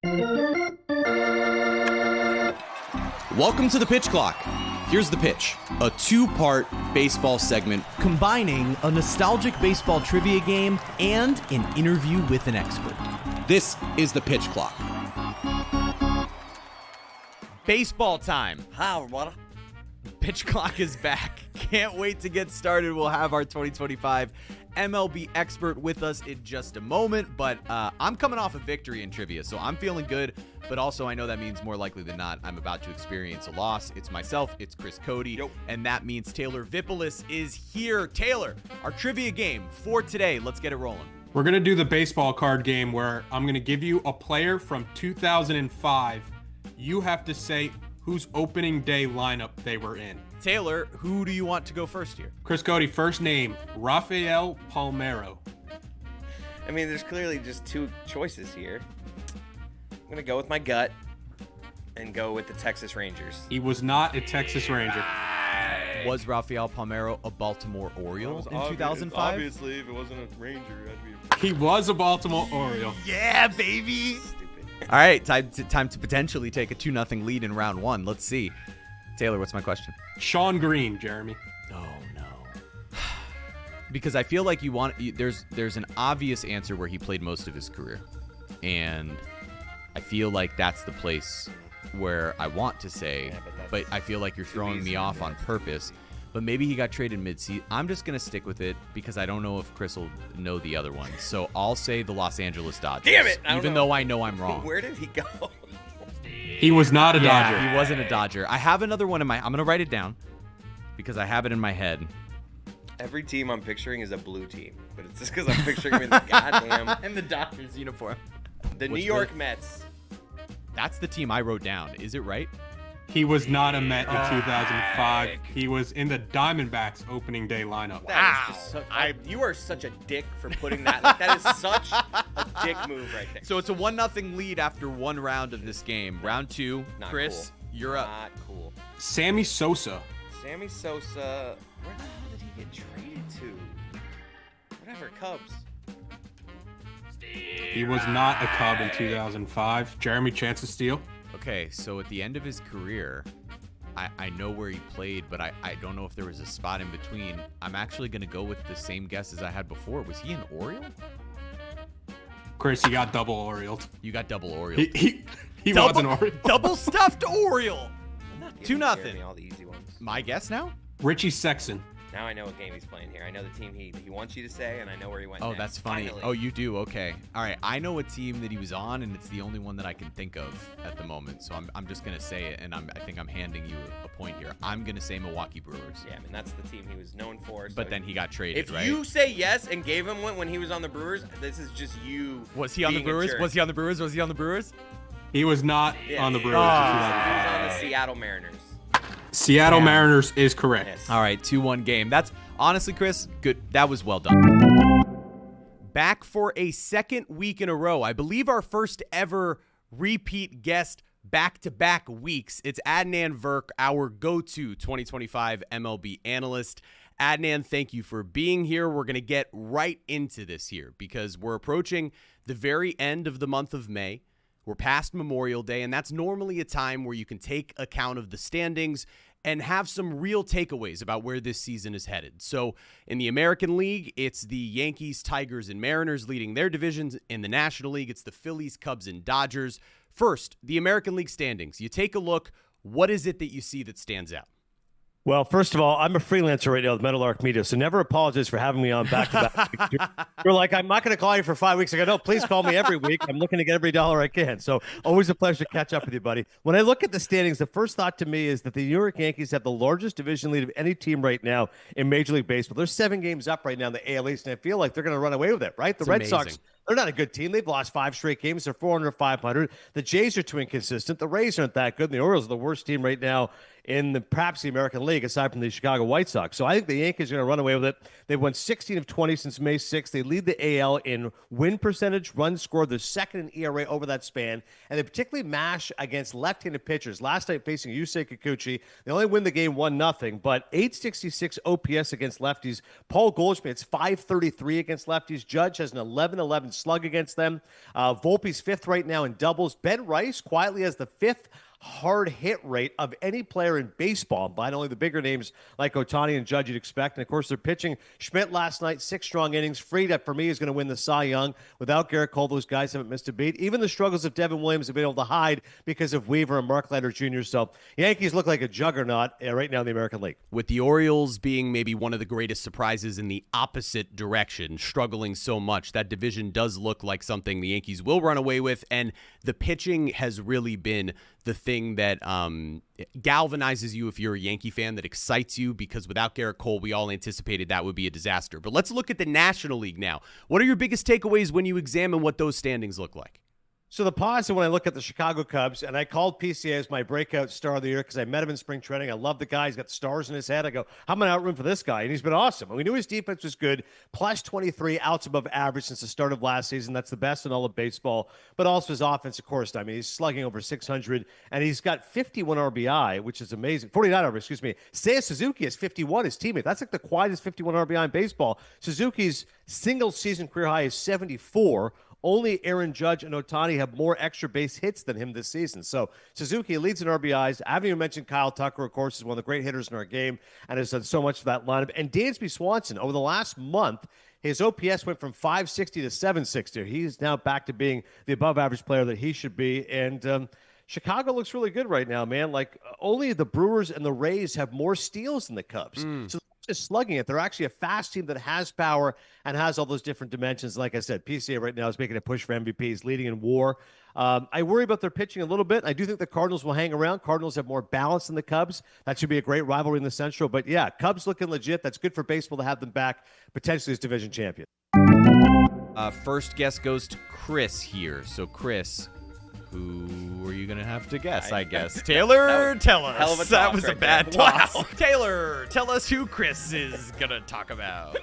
Welcome to the Pitch Clock. Here's the pitch, a two-part baseball segment combining a nostalgic baseball trivia game and an interview with an expert. This is the Pitch Clock. Baseball time. Hi, everybody. Pitch Clock is back. Can't wait to get started. We'll have our 2025 MLB expert with us in just a moment, but I'm coming off a victory in trivia, so I'm feeling good, but also I know that means more likely than not I'm about to experience a loss. It's myself, it's Chris Cody, and that means Taylor Vipolis is here. Taylor, our trivia game for today, let's get it rolling. We're going to do the baseball card game where I'm going to give you a player from 2005. You have to say whose opening day lineup they were in. Taylor, who do you want to go first here? Chris Cody, first name, Rafael Palmeiro. I mean, there's clearly just two choices here. I'm going to go with my gut and go with the Texas Rangers. He was not a Texas Ranger. Was Rafael Palmeiro a Baltimore Oriole in 2005? Obviously, if it wasn't a Ranger, I'd be... He was a Baltimore Oriole. Yeah, baby! Stupid. All right, time to potentially take a 2-0 lead in round one. Let's see. Taylor, what's my question? Sean Green, Jeremy. Oh, no. Because I feel like there's an obvious answer where he played most of his career. And I feel like that's the place where I want to say, but I feel like you're throwing me off on purpose. But maybe he got traded mid-season. I'm just going to stick with it because I don't know if Chris will know the other one. So I'll say the Los Angeles Dodgers. Damn it! Even though I know I'm wrong. Where did he go? He was not a Dodger. Yeah, he wasn't a Dodger. I have another one in I'm going to write it down because I have it in my head. Every team I'm picturing is a blue team, but it's just because I'm picturing him in the goddamn... And the Dodgers uniform. The New York Mets. That's the team I wrote down. Is it right? He was not a Met in 2005. He was in the Diamondbacks opening day lineup. Wow. You are such a dick for putting that. Like, that is such a dick move right there. So it's a 1-0 lead after one round of this game. Round two, Not Chris, cool. you're up. Not cool. Sammy Sosa. Sammy Sosa. Where the hell did he get traded to? Whatever, Cubs. He was not a Cub in 2005. Jeremy, chance to steal. Okay, so at the end of his career, I know where he played, but I don't know if there was a spot in between. I'm actually going to go with the same guess as I had before. Was he an Oriole? Chris, he got double Orioles. You got double Oriole. He was an Oriole. Double stuffed Oriole. I'm not giving 2-0. Jeremy all the easy ones. My guess now? Richie Sexson. Now I know what game he's playing here. I know the team he wants you to say, and I know where he went Oh, next. that's funny. Finally. Oh, you do? Okay. All right. I know a team that he was on, and it's the only one that I can think of at the moment. So I'm just going to say it, and I think I'm handing you a point here. I'm going to say Milwaukee Brewers. Yeah, I mean, that's the team he was known for. So But then he got traded, if right? you say yes and gave him one when he was on the Brewers, this is just you. Was he on the being a Brewers? jerk. Was he on the Brewers? Was he on the Brewers? He was not Yeah, on the yeah, Brewers yeah. in He 2005. was on the Seattle Mariners. Seattle Damn. Mariners is correct. Yes. All right, 2-1 game. That's honestly, Chris, good. That was well done. Back for a second week in a row. I believe our first ever repeat guest back-to-back weeks. It's Adnan Virk, our go-to 2025 MLB analyst. Adnan, thank you for being here. We're going to get right into this here because we're approaching the very end of the month of May. We're past Memorial Day, and that's normally a time where you can take account of the standings and have some real takeaways about where this season is headed. So in the American League, it's the Yankees, Tigers, and Mariners leading their divisions. In the National League, it's the Phillies, Cubs, and Dodgers. First, the American League standings. You take a look. What is it that you see that stands out? Well, first of all, I'm a freelancer right now with Meadowlark Media, so never apologize for having me on back-to-back. You're like, I'm not going to call you for 5 weeks. I go, no, please call me every week. I'm looking to get every dollar I can. So always a pleasure to catch up with you, buddy. When I look at the standings, the first thought to me is that the New York Yankees have the largest division lead of any team right now in Major League Baseball. They're 7 games up right now in the AL East, and I feel like they're going to run away with it, right? The Red Sox, they're not a good team. They've lost 5 straight games. They're 400, 500. The Jays are too inconsistent. The Rays aren't that good. And the Orioles are the worst team right now in perhaps the American League, aside from the Chicago White Sox. So I think the Yankees are going to run away with it. They've won 16 of 20 since May 6th. They lead the AL in win percentage, runs scored. They're second in ERA over that span. And they particularly mash against left-handed pitchers. Last night facing Yusei Kikuchi, they only win the game 1-0, but 866 OPS against lefties. Paul Goldschmidt's 533 against lefties. Judge has an 11-11 slug against them. Volpe's 5th right now in doubles. Ben Rice quietly has the 5th hard hit rate of any player in baseball, by only the bigger names like Ohtani and Judge you'd expect. And, of course, they're pitching. Schmidt last night, 6 strong innings. Fried, for me, is going to win the Cy Young. Without Garrett Cole, those guys haven't missed a beat. Even the struggles of Devin Williams have been able to hide because of Weaver and Mark Leonard Jr. So Yankees look like a juggernaut right now in the American League. With the Orioles being maybe one of the greatest surprises in the opposite direction, struggling so much, that division does look like something the Yankees will run away with. And the pitching has really been the thing that galvanizes you if you're a Yankee fan, that excites you, because without Garrett Cole, we all anticipated that would be a disaster. But let's look at the National League now. What are your biggest takeaways when you examine what those standings look like? So the positive when I look at the Chicago Cubs, and I called PCA as my breakout star of the year because I met him in spring training. I love the guy. He's got stars in his head. I go, how am I out room for this guy? And he's been awesome. And we knew his defense was good. Plus 23 outs above average since the start of last season. That's the best in all of baseball. But also his offense, of course. I mean, he's slugging over 600, and he's got 51 RBI, which is amazing. 49 RBI, excuse me. Seiya Suzuki has 51, his teammate. That's like the quietest 51 RBI in baseball. Suzuki's single season career high is 74. Only Aaron Judge and Ohtani have more extra base hits than him this season. So Suzuki leads in RBIs. I haven't even mentioned Kyle Tucker, of course, is one of the great hitters in our game and has done so much for that lineup. And Dansby Swanson, over the last month, his OPS went from 560 to 760. He's now back to being the above-average player that he should be. And Chicago looks really good right now, man. Like, only the Brewers and the Rays have more steals than the Cubs. So just slugging it. They're actually a fast team that has power and has all those different dimensions. Like I said, PCA right now is making a push for MVPs, leading in WAR. I worry about their pitching a little bit. I do think the Cardinals will hang around. Cardinals have more balance than the Cubs. That should be a great rivalry in the Central. But yeah, Cubs looking legit. That's good for baseball to have them back, potentially as division champion. First guess goes to Chris here. So Chris, who are you going to have to guess, I guess? Taylor, tell us. Hell of a toss That was a right bad there. toss. Wow. Taylor, tell us who Chris is going to talk about.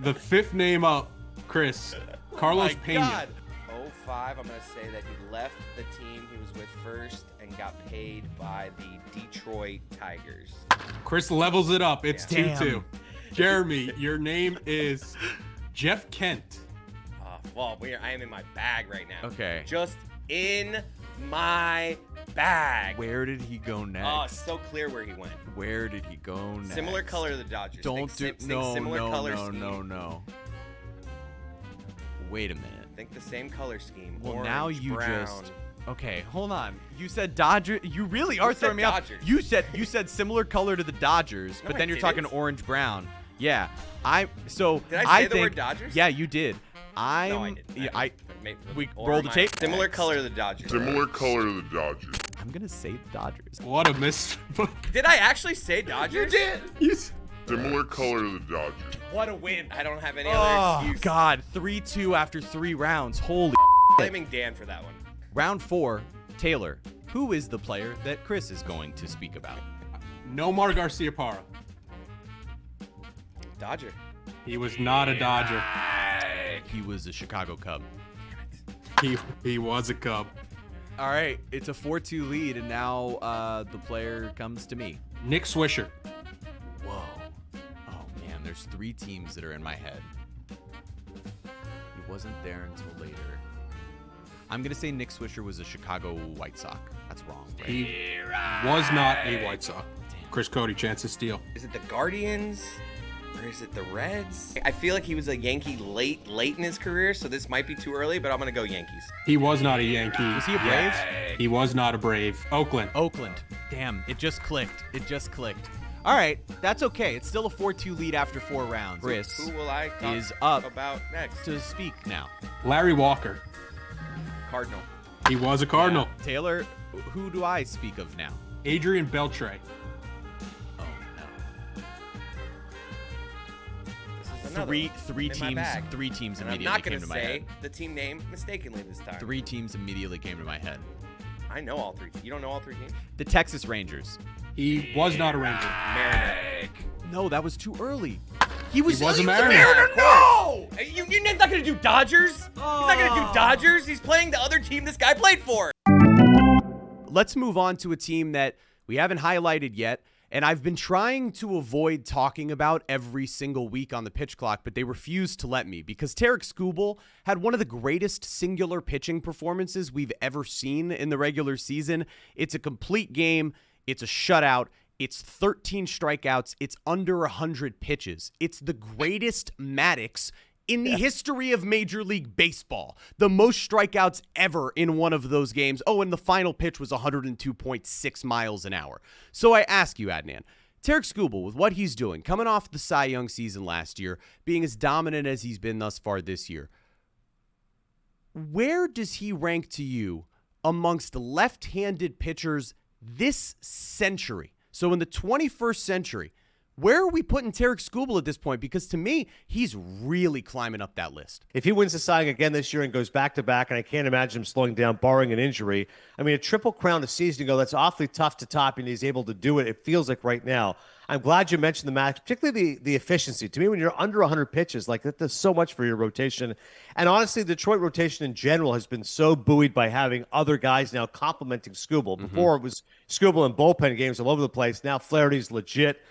The 5th name up, Chris. Carlos Pena. God. 05, I'm going to say that he left the team he was with first and got paid by the Detroit Tigers. Chris levels it up. It's Yeah. 2-2. Jeremy, your name is Jeff Kent. Well, I am in my bag right now. Okay. Just in my bag. Where did he go next? Oh, it's so clear where he went. Where did he go next? Similar color to the Dodgers. Don't Think do similar color scheme. no. Wait a minute. Think the same color scheme. Well, Orange, now you brown. just okay. Hold on. You said Dodger. You really are said throwing me off. Dodgers? You said similar color to the Dodgers, No, but I then you're talking didn't. orange brown. Yeah. Did I say the think, word Dodgers? Yeah, you did. No, I didn't. Yeah, we Or roll the my- tape. Similar color to the Dodgers. Similar color to the Dodgers. I'm gonna say the Dodgers. What a miss. Did I actually say Dodgers? You did. Similar color to the Dodgers. What a win! I don't have any Oh other excuse. God, 3-2 after 3 rounds. Holy. Blaming Dan for that one. Round 4, Taylor. Who is the player that Chris is going to speak about? Nomar Garciaparra. Dodger. He was not a Dodger. He was a Chicago Cub. He was a Cub. All right, it's a 4-2 lead, and now the player comes to me. Nick Swisher. Whoa. Oh, man, there's 3 teams that are in my head. He wasn't there until later. I'm going to say Nick Swisher was a Chicago White Sox. That's wrong, right? He was not a White Sox. Chris Cody, chance to steal. Is it the Guardians? Or is it the Reds? I feel like he was a Yankee late in his career, so this might be too early, but I'm going to go Yankees. He was not a Yankee. Was he a Brave? He was not a Brave. Oakland. Oakland. Damn, it just clicked. All right, that's okay. It's still a 4-2 lead after 4 rounds. Chris Who will I talk is up about next? to speak now. Larry Walker. Cardinal. He was a Cardinal. Taylor, who do I speak of now? Adrian Beltre. Oh, no. This is another one. Three In my teams. bag. 3 teams And I'm immediately not came going to to my say head. the team name mistakenly this time. 3 teams immediately came to my head. I know all 3. You don't know all 3 teams? The Texas Rangers. He was not a Ranger. Mariner. No, that was too early. He was a He's Mariner. No! You're not going to do Dodgers? He's not going to do Dodgers. He's playing the other team this guy played for. Let's move on to a team that we haven't highlighted yet, and I've been trying to avoid talking about every single week on the pitch clock, but they refuse to let me because Tarik Skubal had one of the greatest singular pitching performances we've ever seen in the regular season. It's a complete game. It's a shutout. It's 13 strikeouts. It's under 100 pitches. It's the greatest Maddox in the history of Major League Baseball. The most strikeouts ever in one of those games. Oh, and the final pitch was 102.6 miles an hour. So I ask you, Adnan, Tarik Skubal, with what he's doing, coming off the Cy Young season last year, being as dominant as he's been thus far this year, where does he rank to you amongst left-handed pitchers this century? So in the 21st century, where are we putting Tarik Skubal at this point? Because to me, he's really climbing up that list. If he wins the Cy Young again this year and goes back-to-back, and I can't imagine him slowing down barring an injury, I mean, a triple crown a season ago, that's awfully tough to top, and he's able to do it, it feels like right now. I'm glad you mentioned the match, particularly the efficiency. To me, when you're under 100 pitches, like that does so much for your rotation. And honestly, the Detroit rotation in general has been so buoyed by having other guys now complementing Skubal. Before it was Skubal and bullpen games all over the place. Now Flaherty's legit.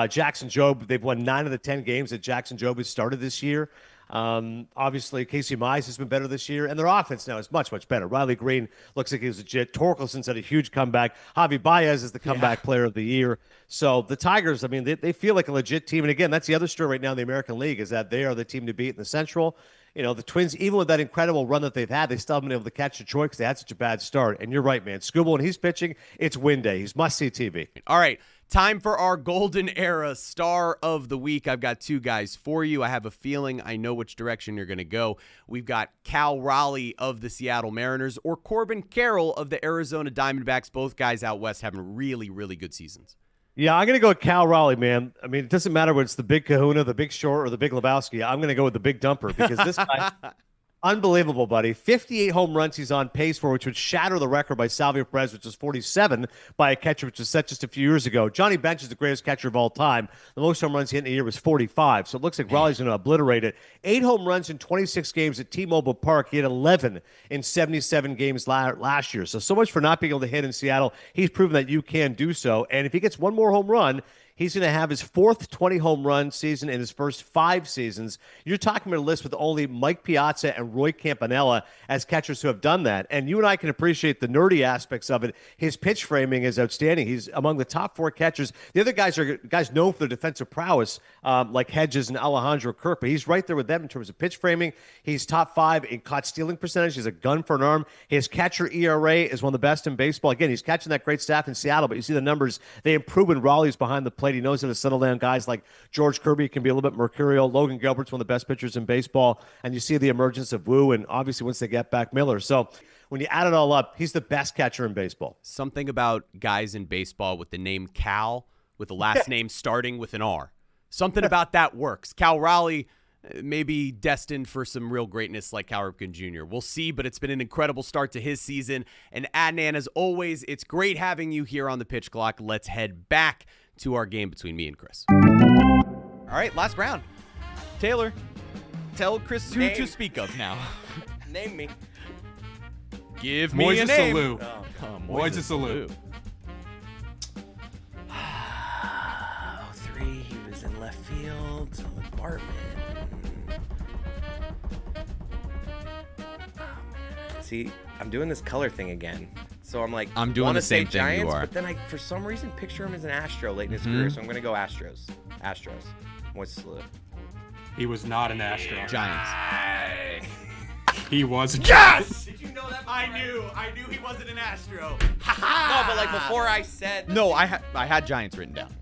Jackson Jobe, they've won 9 of the 10 games that Jackson Jobe has started this year. Obviously, Casey Mize has been better this year, and their offense now is much, much better. Riley Green looks like he's legit. Torkelson's had a huge comeback. Javi Baez is the comeback player of the year. So the Tigers, I mean, they feel like a legit team. And again, that's the other story right now in the American League is that they are the team to beat in the Central. You know, the Twins, even with that incredible run that they've had, they still haven't been able to catch Detroit because they had such a bad start. And you're right, man. Skubal, when he's pitching, it's win day. He's must-see TV. All right. Time for our golden era star of the week. I've got 2 guys for you. I have a feeling I know which direction you're going to go. We've got Cal Raleigh of the Seattle Mariners or Corbin Carroll of the Arizona Diamondbacks. Both guys out west having really, really good seasons. Yeah, I'm going to go with Cal Raleigh, man. I mean, it doesn't matter whether it's the Big Kahuna, the Big Short, or the Big Lebowski. I'm going to go with the Big Dumper because this guy, unbelievable, buddy. 58 home runs he's on pace for, which would shatter the record by Salvio Perez, which was 47 by a catcher, which was set just a few years ago. Johnny Bench is the greatest catcher of all time. The most home runs he hit in a year was 45, so it looks like Raleigh's going to obliterate it. 8 home runs in 26 games at T-Mobile Park. He had 11 in 77 games last year. So much for not being able to hit in Seattle. He's proven that you can do so, and if he gets one more home run, he's going to have his 4th 20-home run season in his first 5 seasons. You're talking about a list with only Mike Piazza and Roy Campanella as catchers who have done that. And you and I can appreciate the nerdy aspects of it. His pitch framing is outstanding. He's among the top 4 catchers. The other guys are guys known for their defensive prowess, like Hedges and Alejandro Kirk. But he's right there with them in terms of pitch framing. He's top 5 in caught stealing percentage. He's a gun for an arm. His catcher ERA is one of the best in baseball. Again, he's catching that great staff in Seattle, but you see the numbers. They improve when Raleigh's behind the plate. He knows how to settle down guys like George Kirby can be a little bit mercurial. Logan Gilbert's one of the best pitchers in baseball. And you see the emergence of Wu, and obviously once they get back Miller. So when you add it all up, he's the best catcher in baseball. Something about guys in baseball with the name Cal, with the last name starting with an R. Something about that works. Cal Raleigh may be destined for some real greatness like Cal Ripken Jr. We'll see, but it's been an incredible start to his season. And Adnan, as always, it's great having you here on the pitch clock. Let's head back to our game between me and Chris. All right, last round. Taylor, tell Chris who to speak of now. Name me. Give me a Moises name. Alou. Moises Alou. 03, he was in left field. So Bartman. See, I'm doing this color thing again. So I'm like, I'm doing wanna the same say thing you Giants, are. But then I, for some reason, picture him as an Astro late in his career. So I'm going to go Astros. Moises Alou. He was not an Astro. Giants. He was. Yes! Did you know that? I knew he wasn't an Astro. No, but like before I said. No, I had Giants written down.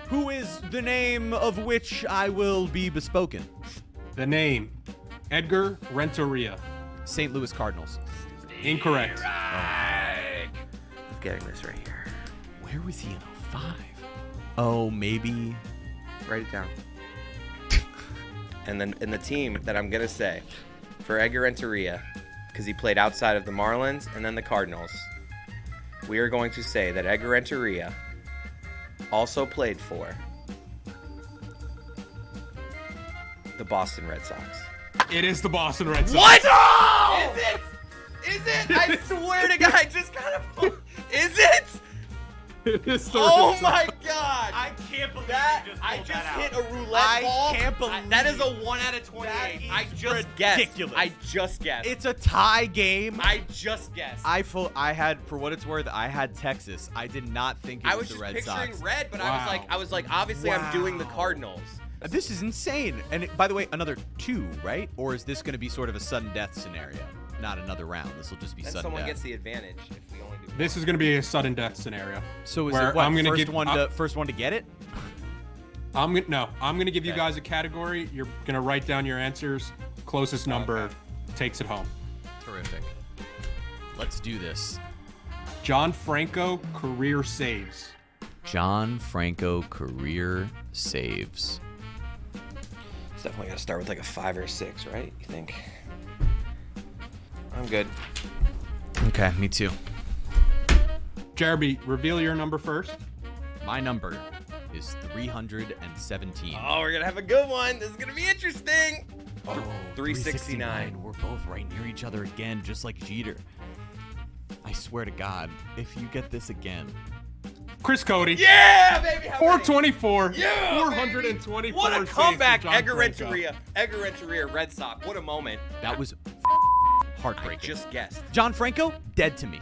Who is the name of which I will be bespoken? The name, Edgar Renteria. St. Louis Cardinals. Incorrect. I'm getting this right here. Where was he in 05? Oh, maybe. Write it down. And then in the team that I'm going to say for Edgar Renteria, because he played outside of the Marlins and then the Cardinals, we are going to say that Edgar Renteria also played for the Boston Red Sox. It is the Boston Red Sox. What? No! Is it? I swear to God, I just kind of. Is it? Oh my god! I can't believe That you just I pulled just that hit out. a roulette ball. I can't believe that is a 1 out of 28. That is I just guessed. ridiculous. I just guessed. It's a tie game. I just guessed. I had, for what it's worth, I had Texas. I did not think it was was the just Red picturing Sox. red, but Wow. I was like, obviously I'm doing the Wow. Cardinals. This is insane. And by the way, another 2, right? Or is this going to be sort of a sudden death scenario? Not another round. This will just be Then sudden someone death. gets the advantage if we only do. This is going to be a sudden death scenario. So is where it what? I'm gonna First give- one to get it? I'm gonna give you Okay. guys a category. You're gonna write down your answers. Closest number takes it home. Terrific. Let's do this. John Franco career saves. John Franco career saves. It's definitely got to start with like a 5 or 6, right? You think? I'm good. Okay, me too. Jeremy, reveal your number first. My number is 317. Oh, we're gonna have a good one. This is gonna be interesting. Oh, 369. We're both right near each other again, just like Jeter. I swear to God, if you get this again. Chris Cody. Yeah, baby. How many? 424. Yeah, 424. baby. What a saves for comeback, John Edgar Franco. Renteria. Edgar Renteria, Red Sox. What a moment. That was I heartbreaking. just guessed. John Franco, dead to me.